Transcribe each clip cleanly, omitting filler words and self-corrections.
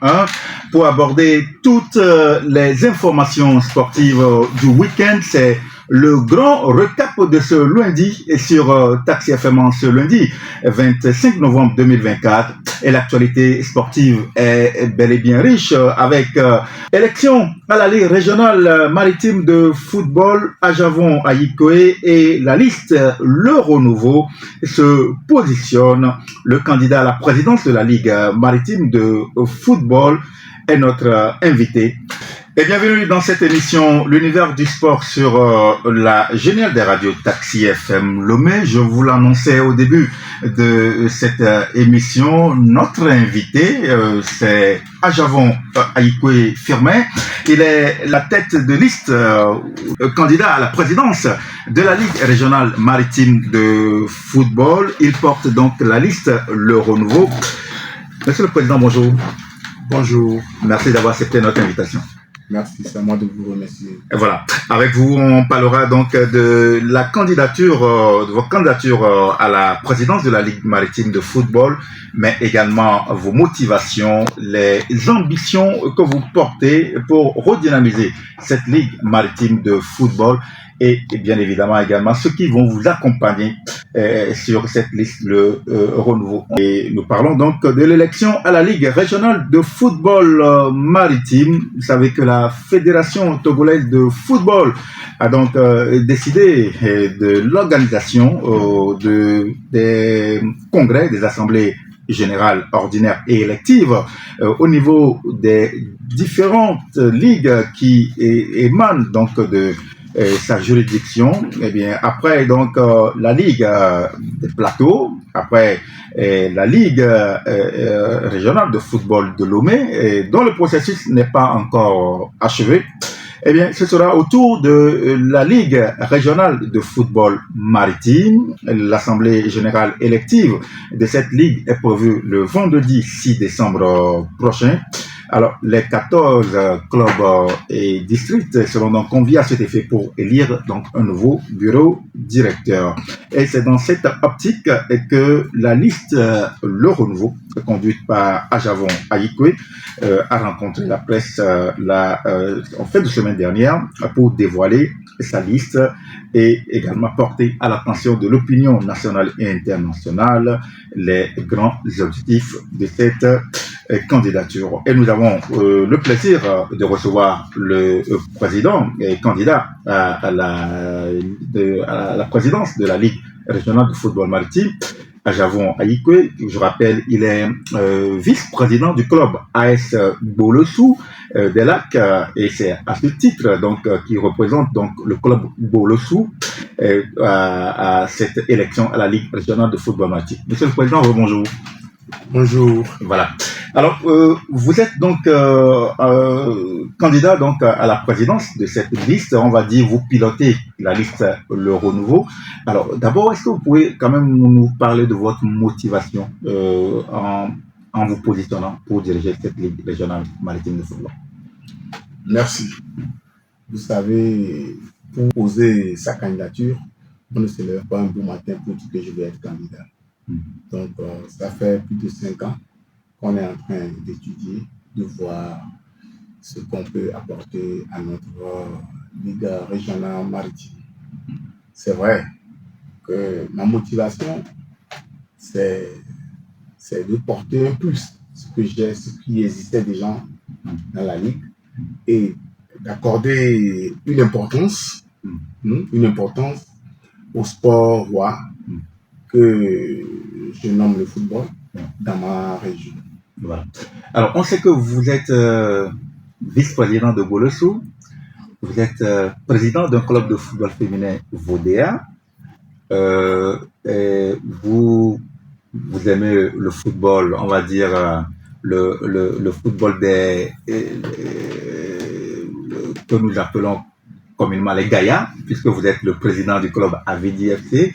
hein, pour aborder toutes les informations sportives du week-end. C'est le grand recap de ce lundi et sur Taxi FM en ce lundi 25 novembre 2024. Et l'actualité sportive est bel et bien riche avec élection à la Ligue régionale maritime de football à Javon, à Yikoé, et la liste Le Renouveau se positionne. Le candidat à la présidence de la Ligue maritime de football est notre invité. Et bienvenue dans cette émission, l'univers du sport sur la géniale des radios Taxi FM Lomé. Je vous l'annonçais au début de cette émission. Notre invité, c'est Ajavon Aïkoué Firmin. Il est la tête de liste candidat à la présidence de la Ligue régionale maritime de football. Il porte donc la liste Le Renouveau. Monsieur le Président, bonjour. Bonjour. Merci d'avoir accepté notre invitation. Merci, c'est à moi de vous remercier. Et voilà. Avec vous, on parlera donc de la candidature, de votre candidature à la présidence de la Ligue maritime de football, mais également vos motivations, les ambitions que vous portez pour redynamiser cette Ligue maritime de football et bien évidemment également ceux qui vont vous accompagner sur cette liste, le renouveau. Et nous parlons donc de l'élection à la Ligue régionale de football maritime. Vous savez que la Fédération togolaise de football a donc décidé de l'organisation des congrès, des assemblées générales ordinaires et électives au niveau des différentes ligues qui émanent donc de sa juridiction. Eh bien, après donc la Ligue des plateaux, après la Ligue régionale de football de Lomé, dont le processus n'est pas encore achevé, eh bien, ce sera au tour de la Ligue régionale de football maritime. L'Assemblée générale élective de cette ligue est prévue le vendredi 6 décembre prochain. Alors, les 14 clubs et districts seront donc conviés à cet effet pour élire donc un nouveau bureau directeur. Et c'est dans cette optique que la liste Le Renouveau, conduite par Ajavon Aïkoué, a rencontré la presse en fin de semaine dernière pour dévoiler sa liste et également porter à l'attention de l'opinion nationale et internationale les grands objectifs de cette candidature. Et nous avons le plaisir de recevoir le président et candidat à la présidence de la Ligue régionale de football maritime, Ajavon Aïkoué. Je rappelle, il est vice-président du club AS Bolossou des Lacs et c'est à ce titre donc qui représente donc le club Bolossou à cette élection à la Ligue régionale de football maritime. Monsieur le Président, bonjour. Bonjour. Voilà. Alors, vous êtes donc candidat donc à la présidence de cette liste. On va dire, vous pilotez la liste Le Renouveau. Alors, d'abord, est-ce que vous pouvez quand même nous parler de votre motivation en vous positionnant pour diriger cette ligue régionale maritime de football? Merci. Vous savez, pour poser sa candidature, on ne se lève pas un beau matin pour dire que je vais être candidat. Donc, ça fait plus de 5 ans qu'on est en train d'étudier, de voir ce qu'on peut apporter à notre Ligue régionale maritime. C'est vrai que ma motivation, c'est de porter un plus, ce qui existait déjà dans la Ligue, et d'accorder une importance au sport roi que je nomme le football dans ma région. Voilà. Alors, on sait que vous êtes vice-président de Bolossou, vous êtes président d'un club de football féminin Vodéa, et vous aimez le football, on va dire le football que nous appelons communément les Gaïas, puisque vous êtes le président du club Avidi FC.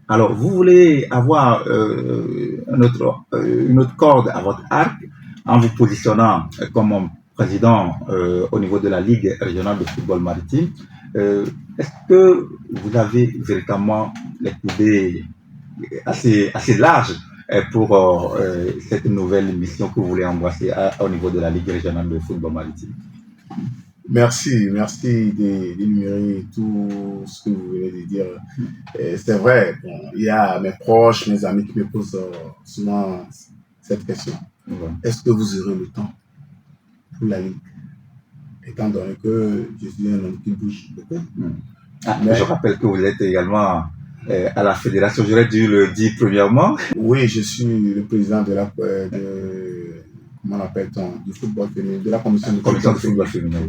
Alors, vous voulez avoir une autre corde à votre arc en vous positionnant comme président au niveau de la Ligue régionale de football maritime. Est-ce que vous avez véritablement les coudées assez larges pour cette nouvelle mission que vous voulez embrasser au niveau de la Ligue régionale de football maritime. Merci d'énumérer tout ce que vous venez de dire. C'est vrai, bon, il y a mes proches, mes amis qui me posent souvent cette question. Ouais. Est-ce que vous aurez le temps pour la Ligue? Étant donné que je suis un homme qui bouge beaucoup. Je rappelle que vous êtes également à la fédération, j'aurais dû le dire premièrement. Oui, je suis le président de la comment appelle-t-on, du football féminin, de la commission de football féminin.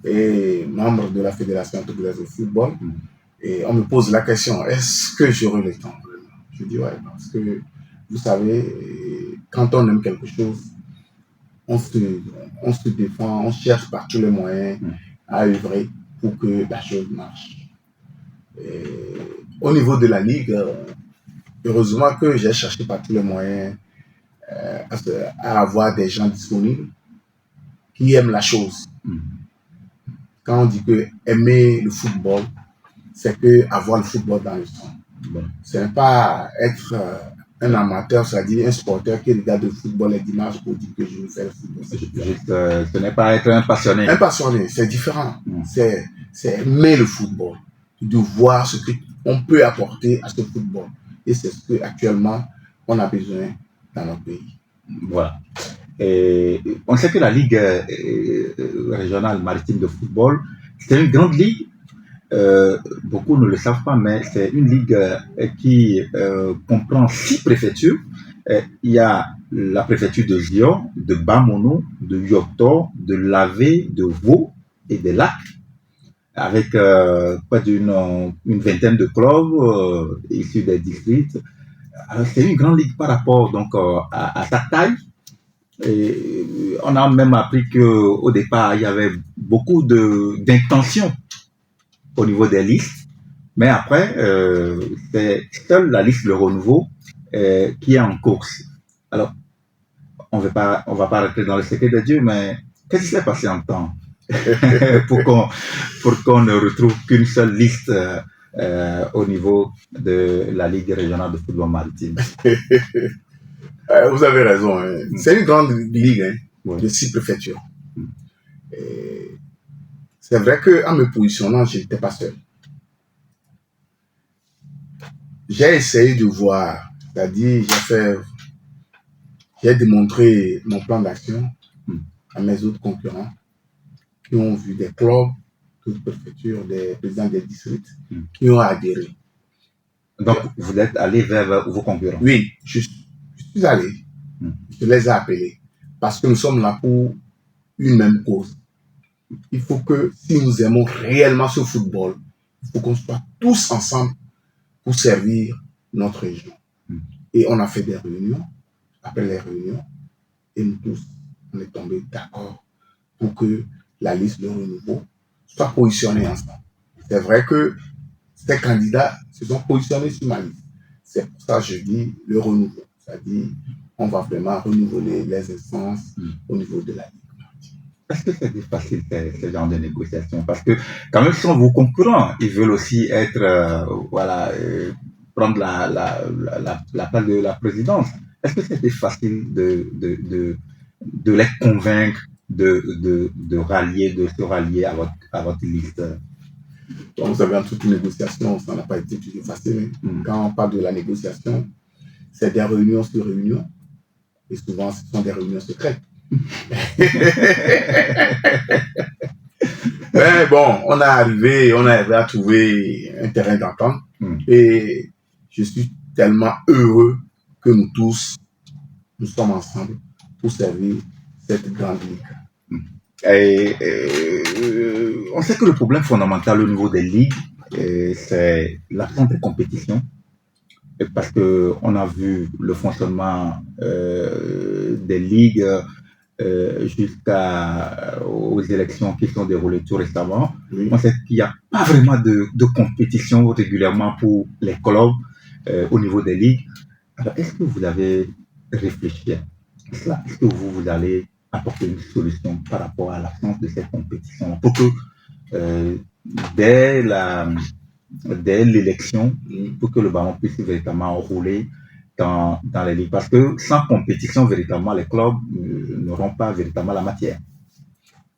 Et membre de la fédération togolaise de football. Et on me pose la question, est-ce que j'aurai le temps? Je dis ouais, parce que vous savez, quand on aime quelque chose, on se défend, on cherche par tous les moyens à œuvrer pour que la chose marche. Et au niveau de la Ligue, heureusement que j'ai cherché par tous les moyens à avoir des gens disponibles qui aiment la chose. Quand on dit que aimer le football, c'est que avoir le football dans le sang. Ce n'est pas être un amateur, c'est-à-dire un sporteur qui regarde le football les dimanches pour dire que je veux faire le football. Ce n'est pas être un passionné. Un passionné, c'est différent. C'est aimer le football, de voir ce qu'on peut apporter à ce football. Et c'est ce qu'actuellement on a besoin dans notre pays. Voilà. Et on sait que la Ligue régionale maritime de football, c'est une grande ligue. Beaucoup ne le savent pas, mais c'est une ligue qui comprend 6 préfectures. Il y a la préfecture de Zion, de Bamono, de Yokto, de Lavé, de Vaud et de Lac, avec près d'une vingtaine de clubs issus des districts. Alors, c'est une grande ligue par rapport donc à sa taille. Et on a même appris qu'au départ, il y avait beaucoup d'intentions au niveau des listes, mais après, c'est seule la liste Le Renouveau qui est en course. Alors, on va pas rentrer dans le secret de Dieu, mais qu'est-ce qui s'est passé en temps pour qu'on ne retrouve qu'une seule liste au niveau de la Ligue régionale de football maritime? Vous avez raison. Hein. C'est une grande ligue de 6 préfectures. C'est vrai qu'en me positionnant, je n'étais pas seul. J'ai essayé de voir, c'est-à-dire j'ai démontré mon plan d'action à mes autres concurrents qui ont vu des clubs, d'autres préfectures, des présidents des districts qui ont adhéré. Donc, vous êtes allé vers vos concurrents? Oui, je suis allé. Je les ai appelés parce que nous sommes là pour une même cause. Il faut que si nous aimons réellement ce football, il faut qu'on soit tous ensemble pour servir notre région. Et on a fait des réunions. Après les réunions, et nous tous, on est tombés d'accord pour que la liste de renouveau soit positionnée ensemble. C'est vrai que ces candidats se sont positionnés sur ma liste. C'est pour ça que je dis le renouveau. C'est-à-dire, on va vraiment renouveler les instances au niveau de la Ligue. Est-ce que c'est facile ce genre de négociation? Parce que quand même, ce sont vos concurrents. Ils veulent aussi être, prendre la place de la présidence. Est-ce que c'était facile de les convaincre de rallier, de se rallier à votre liste? Donc, vous savez, en toute négociation, ça n'a pas été toujours facile. Quand on parle de la négociation, c'est des réunions sur réunions. Et souvent, ce sont des réunions secrètes. Mais bon, on est arrivé à trouver un terrain d'entente. Et je suis tellement heureux que nous tous, nous sommes ensemble pour servir cette grande ligue. On sait que le problème fondamental au niveau des ligues, c'est l'absence de compétition. Parce qu'on a vu le fonctionnement des ligues jusqu'aux élections qui sont déroulées tout récemment. Oui. On sait qu'il n'y a pas vraiment de compétition régulièrement pour les clubs au niveau des ligues. Alors, est-ce que vous avez réfléchi à cela? Est-ce que vous allez apporter une solution par rapport à l'absence de cette compétition pour que dès l'élection, pour que le ballon puisse véritablement rouler dans les ligues. Parce que sans compétition, véritablement, les clubs n'auront pas véritablement la matière.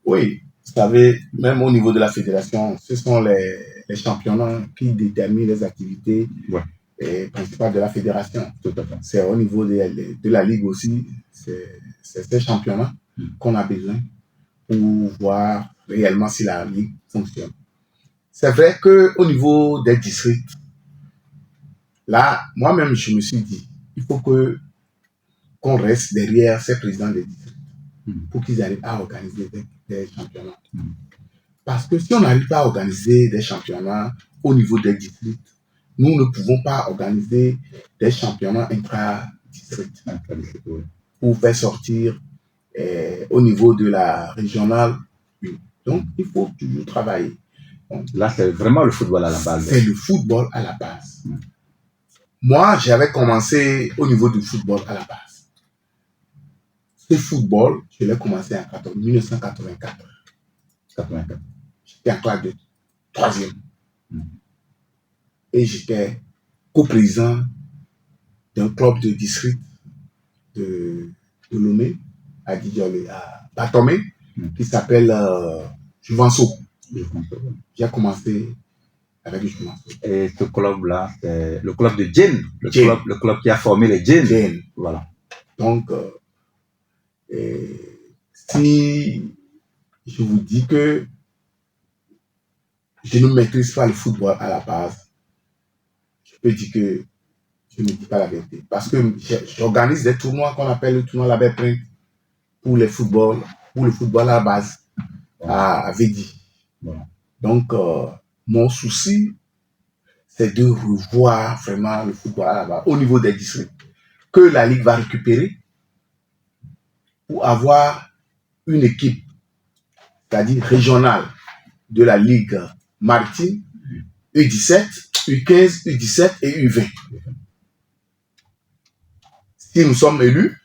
Oui, vous savez, même au niveau de la fédération, ce sont les championnats qui déterminent les activités principales de la fédération. C'est au niveau de la ligue aussi, c'est ces championnats qu'on a besoin pour voir réellement si la ligue fonctionne. C'est vrai qu'au niveau des districts, là, moi-même, je me suis dit, il faut qu'on reste derrière ces présidents des districts pour qu'ils arrivent à organiser des championnats. Parce que si on n'arrive pas à organiser des championnats au niveau des districts, nous ne pouvons pas organiser des championnats intra-districts pour faire sortir au niveau de la régionale. Donc, il faut toujours travailler. Donc, là, c'est vraiment le football à la base. C'est le football à la base. Moi, j'avais commencé au niveau du football à la base. Ce football, je l'ai commencé en 1984. J'étais en classe de 3e. Et j'étais coprésident d'un club de district de Lomé, à Didjolé, à Batomé, qui s'appelle Juvenso. J'ai commencé avec Juvenso. Et ce club-là, c'est le club de Djen, le club qui a formé les Djen. Voilà. Donc, si je vous dis que je ne maîtrise pas le football à la base, je peux dire que je ne dis pas la vérité. Parce que j'organise des tournois qu'on appelle le tournoi Label Print pour le football à la base, à Védi. Donc, mon souci, c'est de revoir vraiment le football à la base au niveau des districts, que la Ligue va récupérer pour avoir une équipe, c'est-à-dire régionale, de la Ligue maritime, U17, U15, U17 et U20. Si nous sommes élus,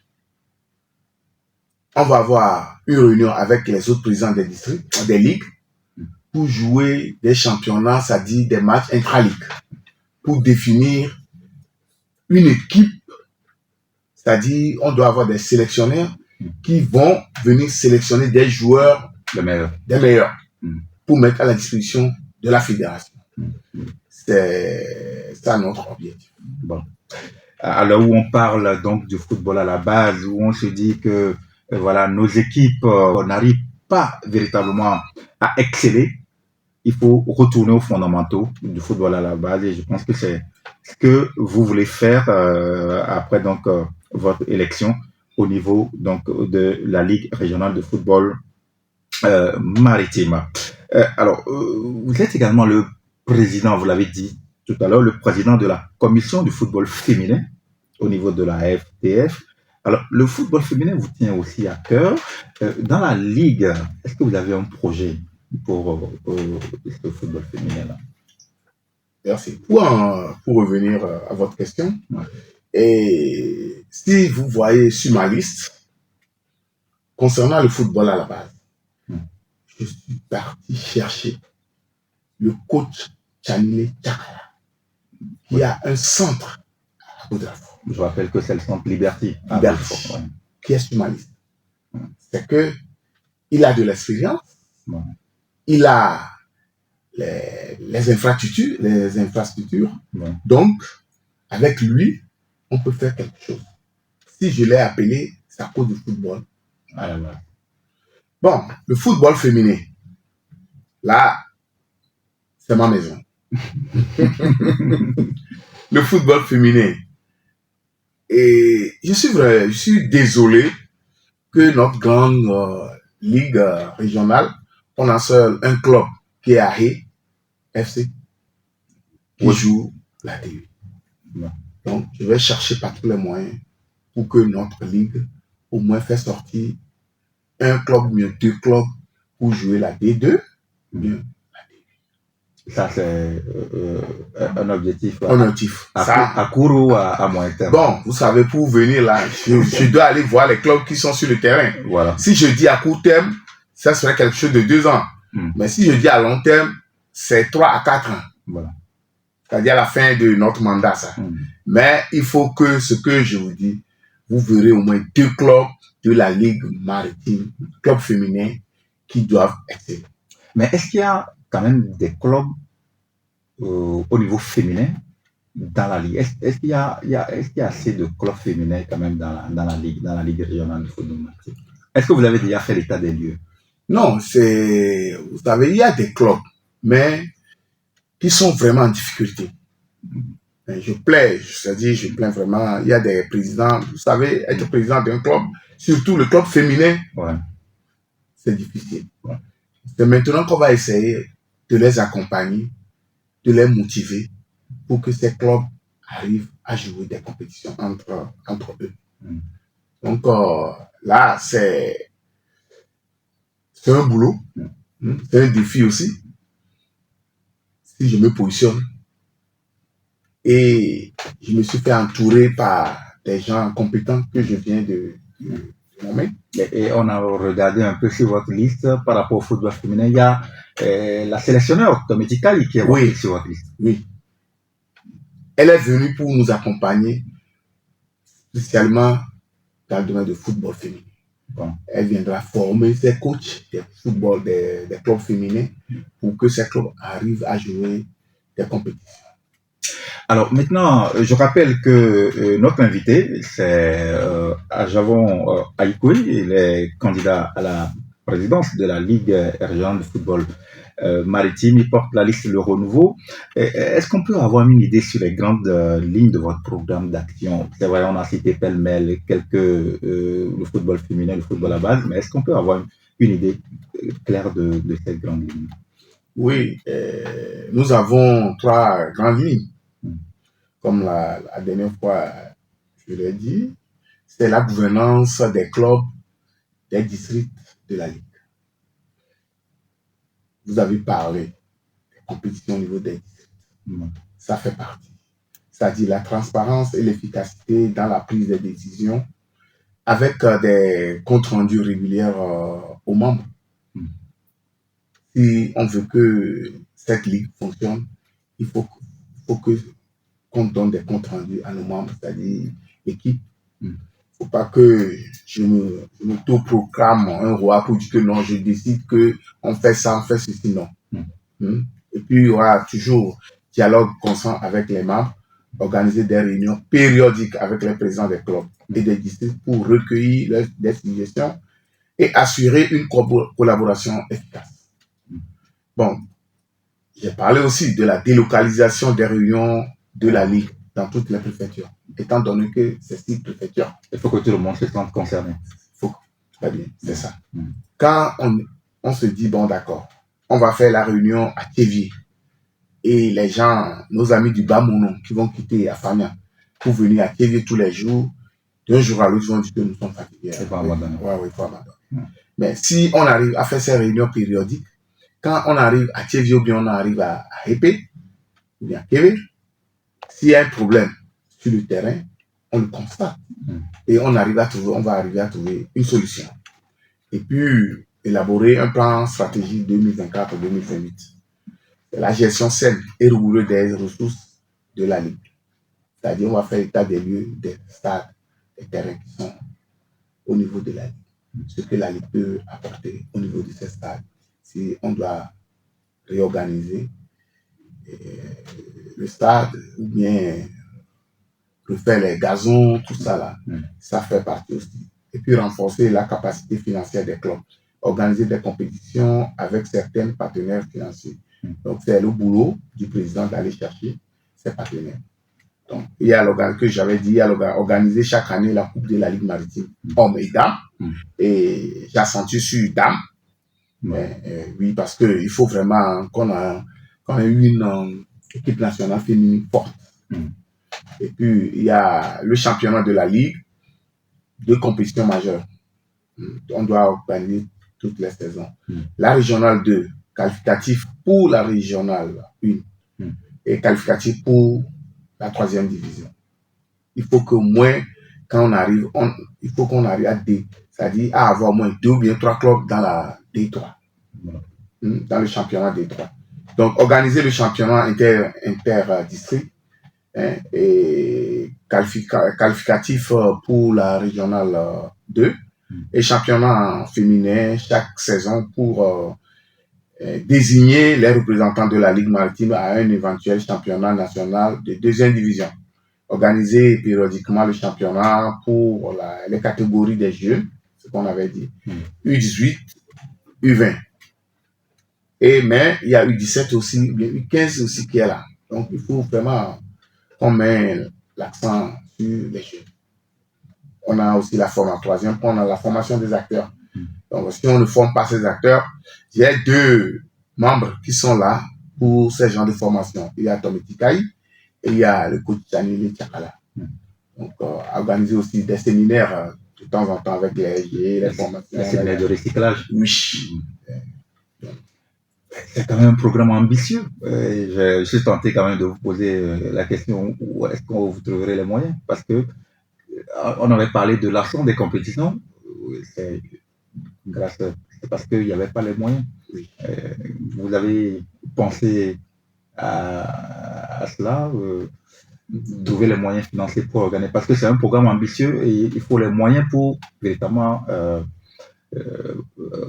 on va avoir une réunion avec les autres présidents des districts, des ligues, pour jouer des championnats, c'est-à-dire des matchs intra-ligues, pour définir une équipe, c'est-à-dire on doit avoir des sélectionneurs qui vont venir sélectionner des joueurs des meilleurs pour mettre à la disposition de la fédération. C'est ça notre objectif. Bon. Alors où on parle donc du football à la base, où on se dit que voilà, nos équipes n'arrivent pas véritablement à exceller, il faut retourner aux fondamentaux du football à la base, et je pense que c'est ce que vous voulez faire après donc votre élection au niveau donc de la Ligue régionale de football maritime. Alors, vous êtes également le président, vous l'avez dit tout à l'heure, le président de la commission du football féminin au niveau de la FTF. Alors, le football féminin vous tient aussi à cœur. Dans la Ligue, est-ce que vous avez un projet pour ce football féminin-là? Merci. Pour revenir à votre question, et si vous voyez sur ma liste, concernant le football à la base, je suis parti chercher le coach Chanile Chakala, qui a un centre à Ouedraogo. Je rappelle que c'est le centre Liberty. Qui est sur ma liste. C'est que il a de l'expérience, il a les infrastructures. Donc, avec lui, on peut faire quelque chose. Si je l'ai appelé, c'est à cause du football. Bon, le football féminin, là, c'est ma maison. Le football féminin. Et je suis désolé que notre grande ligue régionale, on a seul un club qui est à Haye FC, qui joue la TV. Donc, je vais chercher par tous les moyens pour que notre ligue au moins fasse sortir un club, mieux 2 clubs pour jouer la D2, mieux la D8. Ça, c'est un objectif. À court ou à moyen terme? Bon, vous savez, pour venir là, je dois aller voir les clubs qui sont sur le terrain. Voilà. Si je dis à court terme, ça serait quelque chose de 2 ans. Mais si je dis à long terme, c'est 3 à 4 ans. Voilà. C'est-à-dire à la fin de notre mandat, ça. Mais il faut que ce que je vous dis, vous verrez au moins 2 clubs de la Ligue maritime, clubs féminins, qui doivent exceller. Mais est-ce qu'il y a quand même des clubs au niveau féminin dans la Ligue? Est-ce qu'il y a, est-ce qu'il y a assez de clubs féminins quand même dans la Ligue régionale de football maritime? Est-ce que vous avez déjà fait l'état des lieux? Non, vous savez, il y a des clubs, mais qui sont vraiment en difficulté. Je plains vraiment. Il y a des présidents, vous savez, être président d'un club, surtout le club féminin, c'est difficile. C'est maintenant qu'on va essayer de les accompagner, de les motiver pour que ces clubs arrivent à jouer des compétitions entre eux. Donc là, c'est un boulot, c'est un défi aussi. Si je me positionne et je me suis fait entourer par des gens compétents que je viens de nommer. Et on a regardé un peu sur votre liste par rapport au football féminin. Il y a la sélectionneur Médicale qui est sur votre liste. Oui. Elle est venue pour nous accompagner, spécialement dans le domaine de football féminin. Bon. Elle viendra former ses coachs de football des clubs féminins pour que ces clubs arrivent à jouer des compétitions. Alors maintenant, je rappelle que notre invité, c'est Ajavon Aïkoui, il est candidat à la présidence de la Ligue régionale de football maritime, il porte la liste Le Renouveau. Est-ce qu'on peut avoir une idée sur les grandes lignes de votre programme d'action? C'est vrai, on a cité pêle-mêle le football féminin, le football à base, mais est-ce qu'on peut avoir une idée claire de cette grande ligne? Oui, nous avons 3 grandes lignes. Comme la dernière fois, je l'ai dit, c'est la gouvernance des clubs des districts de la Ligue. Vous avez parlé des compétitions au niveau des districts. Ça fait partie. C'est-à-dire la transparence et l'efficacité dans la prise de décision avec des comptes rendus réguliers aux membres. Si on veut que cette ligue fonctionne, il faut qu'on donne des comptes rendus à nos membres, c'est-à-dire l'équipe. Il ne faut pas que je m'auto-proclame un roi pour dire que non, je décide qu'on fait ça, on fait ceci, non. Et puis, il y aura toujours dialogue constant avec les membres, organiser des réunions périodiques avec les présidents des clubs et des districts pour recueillir des suggestions et assurer une collaboration efficace. Bon, j'ai parlé aussi de la délocalisation des réunions de la Ligue dans toutes les préfectures, étant donné que c'est 6 préfectures. Il faut que tout le monde se sente concerné. Très bien, c'est ça. Quand on se dit, bon d'accord, on va faire la réunion à Théviers, et les gens, nos amis du Bas-Monon, qui vont quitter Afamia pour venir à Théviers tous les jours, d'un jour à l'autre, ils vont dire que nous sommes fatigués. Il faut abandonner. Oui, il faut abandonner. Mais si on arrive à faire ces réunions périodiques, quand on arrive à Théviers ou bien on arrive à Épée, ou bien à Kévé, s'il y a un problème sur le terrain, on le constate. Et on va arriver à trouver une solution. Et puis, élaborer un plan stratégique 2024-2028. La gestion saine et rigoureuse des ressources de la Ligue. C'est-à-dire, on va faire l'état des lieux, des stades, des terrains qui sont au niveau de la Ligue. Ce que la Ligue peut apporter au niveau de ces stades. Si on doit réorganiser le stade ou bien refaire les gazons, tout ça là, ça fait partie aussi. Et puis renforcer la capacité financière des clubs, organiser des compétitions avec certains partenaires financiers. Donc c'est le boulot du président d'aller chercher ses partenaires. Donc il y a l'organe que j'avais dit, il y a organiser chaque année la Coupe de la Ligue maritime, hommes et dames, et j'accentue sur dames. Oui, parce qu'il faut vraiment qu'on ait une équipe nationale féminine forte. Et puis, il y a le championnat de la Ligue, 2 compétitions majeures. On doit organiser toutes les saisons. La régionale 2, qualificatif pour la régionale 1 et qualificatif pour la 3e division. Il faut qu'au moins, quand on arrive, il faut qu'on arrive à D, c'est-à-dire à avoir au moins 2 ou bien 3 clubs dans la D3, dans le championnat D3. Donc, organiser le championnat inter-district, hein, et qualificatif pour la régionale 2 et championnat féminin chaque saison pour désigner les représentants de la Ligue maritime à un éventuel championnat national de deuxième division. Organiser périodiquement le championnat pour les catégories des jeunes, ce qu'on avait dit, U18, U20. Mais il y a U17 aussi, U15 aussi qui est là. Donc il faut vraiment qu'on mette l'accent sur les jeunes. On a aussi la formation, troisième point, on a la formation des acteurs. Donc si on ne forme pas ces acteurs, il y a 2 membres qui sont là pour ces genres de formation. Il y a Tommy Tikaï et il y a le coach Daniel Tchakala. Donc organiser aussi des séminaires de temps en temps avec les formations. Les séminaires de recyclage. Oui. C'est quand même un programme ambitieux. Je suis tenté quand même de vous poser la question où est-ce qu'on vous trouverez les moyens, parce que on avait parlé de l'argent des compétitions. C'est parce qu'il n'y avait pas les moyens. Vous avez pensé à cela, trouver les moyens financiers pour organiser, parce que c'est un programme ambitieux et il faut les moyens pour véritablement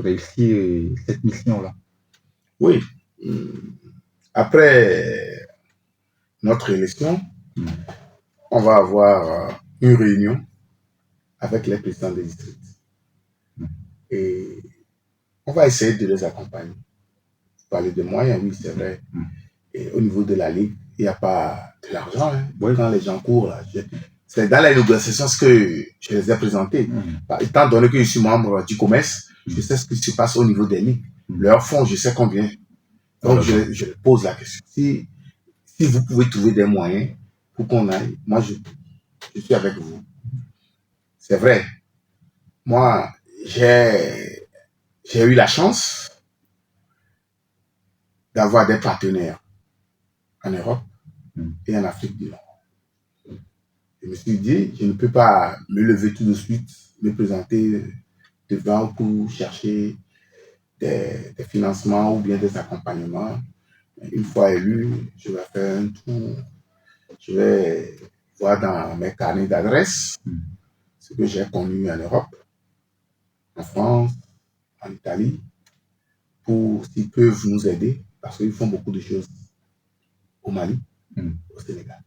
réussir cette mission-là. Oui. Après notre élection, on va avoir une réunion avec les présidents des districts. Et on va essayer de les accompagner. Parler de moyens, oui, c'est vrai. Et au niveau de la Ligue, il n'y a pas de l'argent. Hein. Oui. Quand les gens courent, là, c'est dans les négociations ce que je les ai présentés. Étant donné que je suis membre du commerce, je sais ce qui se passe au niveau des ligues. Leurs fonds, je sais combien. Donc, je pose la question. Si vous pouvez trouver des moyens pour qu'on aille, moi, je suis avec vous. C'est vrai. Moi, j'ai eu la chance d'avoir des partenaires en Europe et en Afrique du Nord. Je me suis dit, je ne peux pas me lever tout de suite, me présenter devant pour chercher des financements ou bien des accompagnements. Une fois élu, je vais faire un tour. Je vais voir dans mes carnets d'adresses ce que j'ai connu en Europe, en France, en Italie, pour s'ils peuvent nous aider, parce qu'ils font beaucoup de choses au Mali, au Sénégal.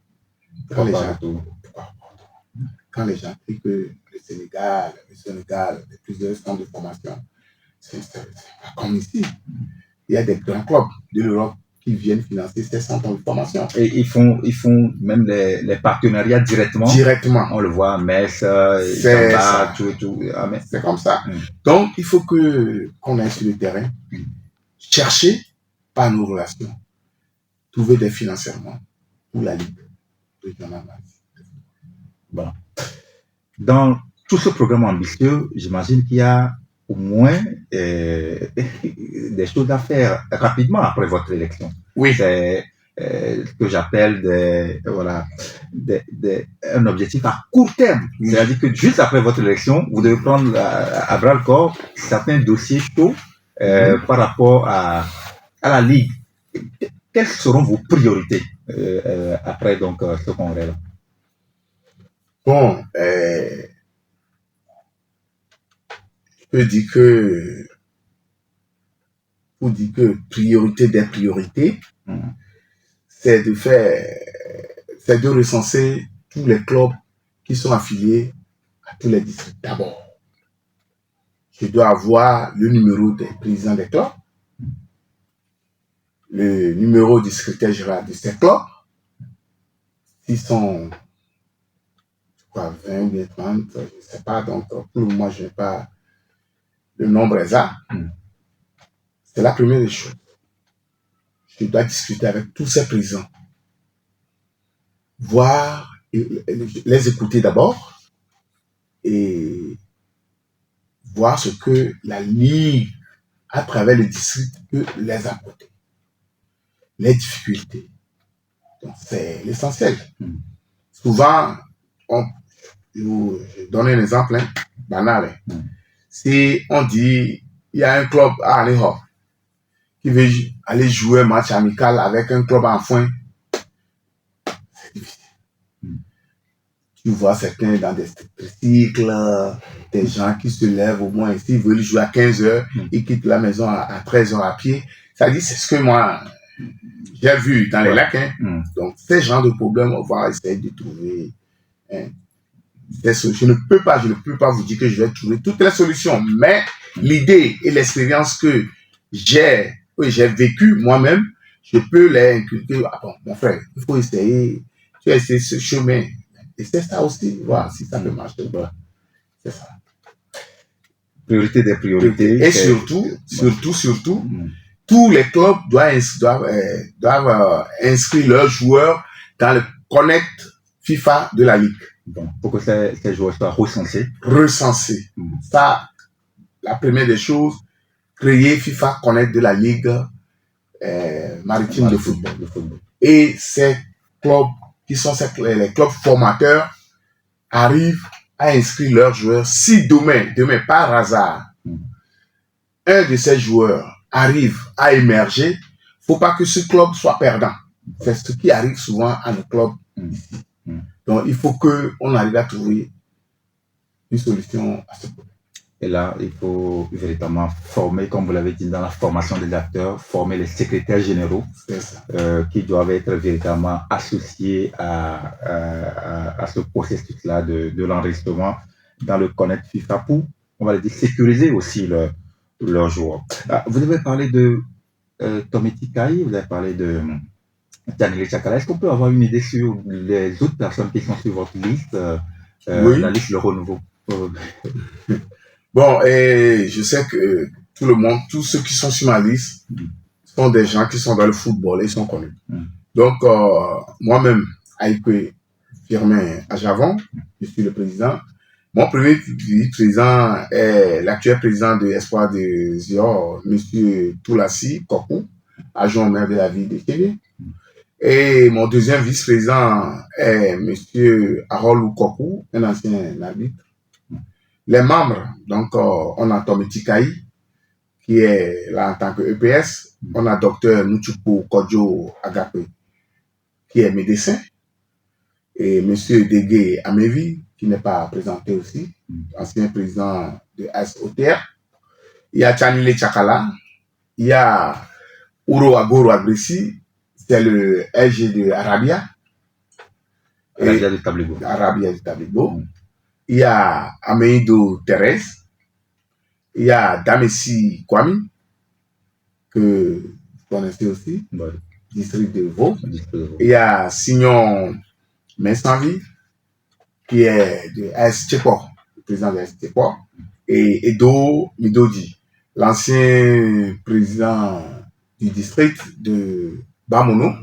Quand les gens crient que le Sénégal, de plusieurs centres de formation, c'est pas comme ici. Il y a des grands clubs de l'Europe qui viennent financer ces centres de formation. Et ils font même les partenariats directement. Directement. On le voit, Metz, Jamba, tout. C'est comme ça. Donc, il faut qu'on aille sur le terrain, chercher par nos relations, trouver des financements pour la Ligue régionale. Bon. Dans tout ce programme ambitieux, j'imagine qu'il y a au moins des choses à faire rapidement après votre élection. Oui. C'est ce que j'appelle un objectif à court terme. Oui. C'est-à-dire que juste après votre élection, vous devez prendre à bras le corps certains dossiers chauds par rapport à la Ligue. Quelles seront vos priorités après donc ce congrès-là? Bon, je peux dire que priorité des priorités, c'est de recenser tous les clubs qui sont affiliés à tous les districts. D'abord, je dois avoir le numéro des présidents des clubs, le numéro du secrétaire général de ces clubs, s'ils sont 20 ou 30, je ne sais pas, donc pour le moment, je n'ai pas le nombre exact. C'est la première des choses. Je dois discuter avec tous ces présidents, voir, les écouter d'abord et voir ce que la Ligue, à travers le district, peut les apporter. Les difficultés. Donc, c'est l'essentiel. Souvent, je donne un exemple banal. Si on dit, il y a un club à Aléhop qui veut aller jouer un match amical avec un club en foin, c'est difficile. tu vois certains dans des cycles, des gens qui se lèvent au moins, s'ils veulent jouer à 15 heures, ils quittent la maison à 13 heures à pied. Ça dit, c'est ce que moi, j'ai vu dans les lacs. Donc, ces genres de problèmes, on va essayer de trouver. Je ne peux pas vous dire que je vais trouver toutes les solutions, mais l'idée et l'expérience que j'ai vécu moi-même, je peux les inculquer. Ah bon, mon frère, il faut essayer. Tu as essayé ce chemin. Et c'est ça aussi, voir si ça peut marcher. Voilà. C'est ça. Priorité des priorités. Et surtout, tous les clubs doivent inscrire leurs joueurs dans le Connect FIFA de la Ligue. Bon, pour que ces joueurs soient recensés. Ça, la première des choses, créer FIFA Connect de la Ligue maritime de football. Et ces clubs qui sont les clubs formateurs arrivent à inscrire leurs joueurs. Si demain par hasard, un de ces joueurs arrive à émerger, il ne faut pas que ce club soit perdant. C'est ce qui arrive souvent à nos clubs ici. Donc, il faut qu'on arrive à trouver une solution à ce problème. Et là, il faut véritablement former, comme vous l'avez dit, dans la formation des acteurs, former les secrétaires généraux qui doivent être véritablement associés à ce processus-là de l'enregistrement dans le Connect FIFA pour, on va le dire, sécuriser aussi leurs joueurs. Vous avez parlé de Tommy Tikai, vous avez parlé de Daniel Chakala. Est-ce qu'on peut avoir une idée sur les autres personnes qui sont sur votre liste, la liste de renouveau? Bon, et je sais que tout le monde, tous ceux qui sont sur ma liste sont des gens qui sont dans le football et ils sont connus. Donc, moi-même, Aïkwe Firmin Ajavon, je suis le président. Mon premier président est l'actuel président de Espoir de Zior, M. Toulassi Kokou, adjoint au maire de la ville de Kébé. Et mon deuxième vice-président est M. Harold Kokou, un ancien arbitre. Les membres, donc, on a Tommy Tikai, qui est là en tant que EPS. On a Dr Nuchuku Kodjo Agape, qui est médecin. Et M. Degué Amevi, qui n'est pas présenté aussi, ancien président de ASOTR. Il y a Chanile Chakala. Il y a Uro Agoro Agressi, c'est le LG de Arabia. Arabia du Tablibo. Il y a Ameido Thérèse, il y a Damessi Kwame, que vous connaissez aussi, district de Vaud. Il y a Signon Mensanvi, qui est de AS Tchepor, le président de AS Tchepor, et Edo Midodi, l'ancien président du district de Bamono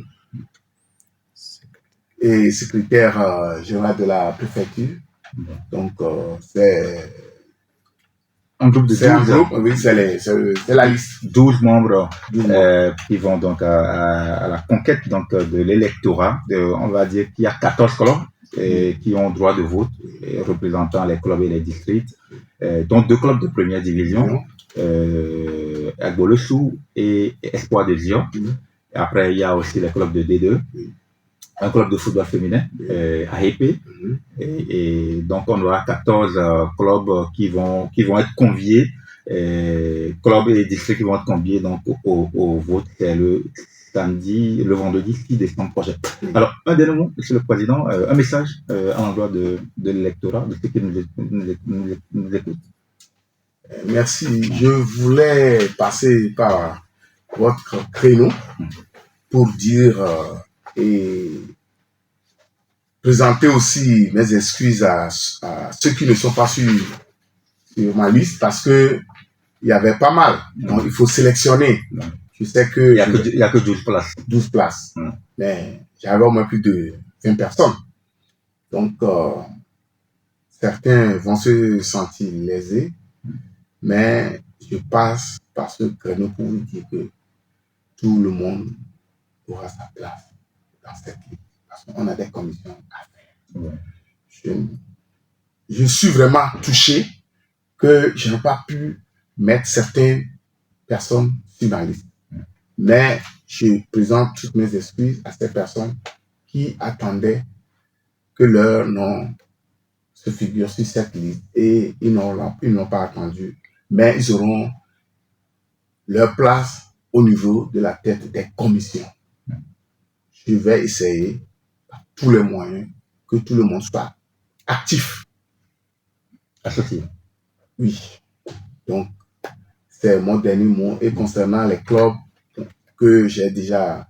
et secrétaire général de la préfecture. Donc, c'est un groupe de 12. Oui, c'est la liste. 12 membres qui vont donc à la conquête donc, de l'électorat. On va dire qu'il y a 14 clubs qui ont droit de vote, représentant les clubs et les districts. Donc, 2 clubs de première division, Agbolosou et Espoir de Zion. Après, il y a aussi les clubs de D2. Un club de football féminin, AEP. Et donc, on aura 14 clubs qui vont être conviés, clubs et districts qui vont être conviés donc, au vote. C'est le vendredi 6 décembre prochain. Alors, un dernier mot, Monsieur le Président, un message à l'endroit de l'électorat, de ceux qui nous écoutent. Merci. Je voulais passer par votre créneau pour dire et présenter aussi mes excuses à ceux qui ne sont pas sur ma liste parce que il y avait pas mal. Donc, il faut sélectionner. Je sais que... Il y a que 12 places. 12 places. Mais j'avais au moins plus de 20 personnes. Donc, certains vont se sentir lésés. Mais je passe par ce créneau pour vous dire que tout le monde aura sa place dans cette ligue. Parce qu'on a des commissions à faire. Je suis vraiment touché que je n'ai pas pu mettre certaines personnes sur ma liste. Mais je présente toutes mes excuses à ces personnes qui attendaient que leur nom se figurent sur cette liste et ils n'ont pas attendu, mais ils auront leur place au niveau de la tête des commissions. Je vais essayer par tous les moyens que tout le monde soit actif. Associé. Oui. Donc, c'est mon dernier mot. Et concernant les clubs que j'ai déjà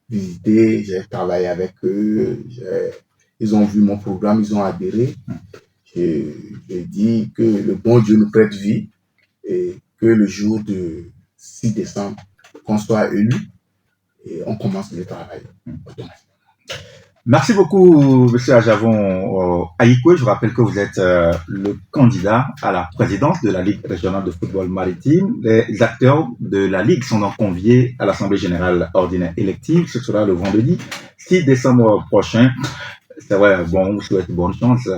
visités, j'ai travaillé avec eux, ils ont vu mon programme, ils ont adhéré. J'ai dit que le bon Dieu nous prête vie et que le jour de 6 décembre, qu'on soit élu et on commence le travail automatiquement. Merci beaucoup, M. Ajavon Aïkoué. Je vous rappelle que vous êtes le candidat à la présidence de la Ligue régionale de football maritime. Les acteurs de la Ligue sont donc conviés à l'Assemblée générale ordinaire élective. Ce sera le vendredi 6 décembre prochain. C'est vrai, bon, on vous souhaite bonne chance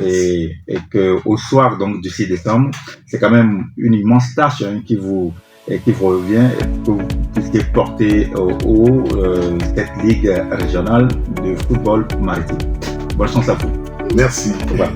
et que au soir donc du 6 décembre, c'est quand même une immense tâche qui vous revient et que vous puissiez porter au haut cette ligue régionale de football maritime. Bonne chance à vous. Merci. Voilà.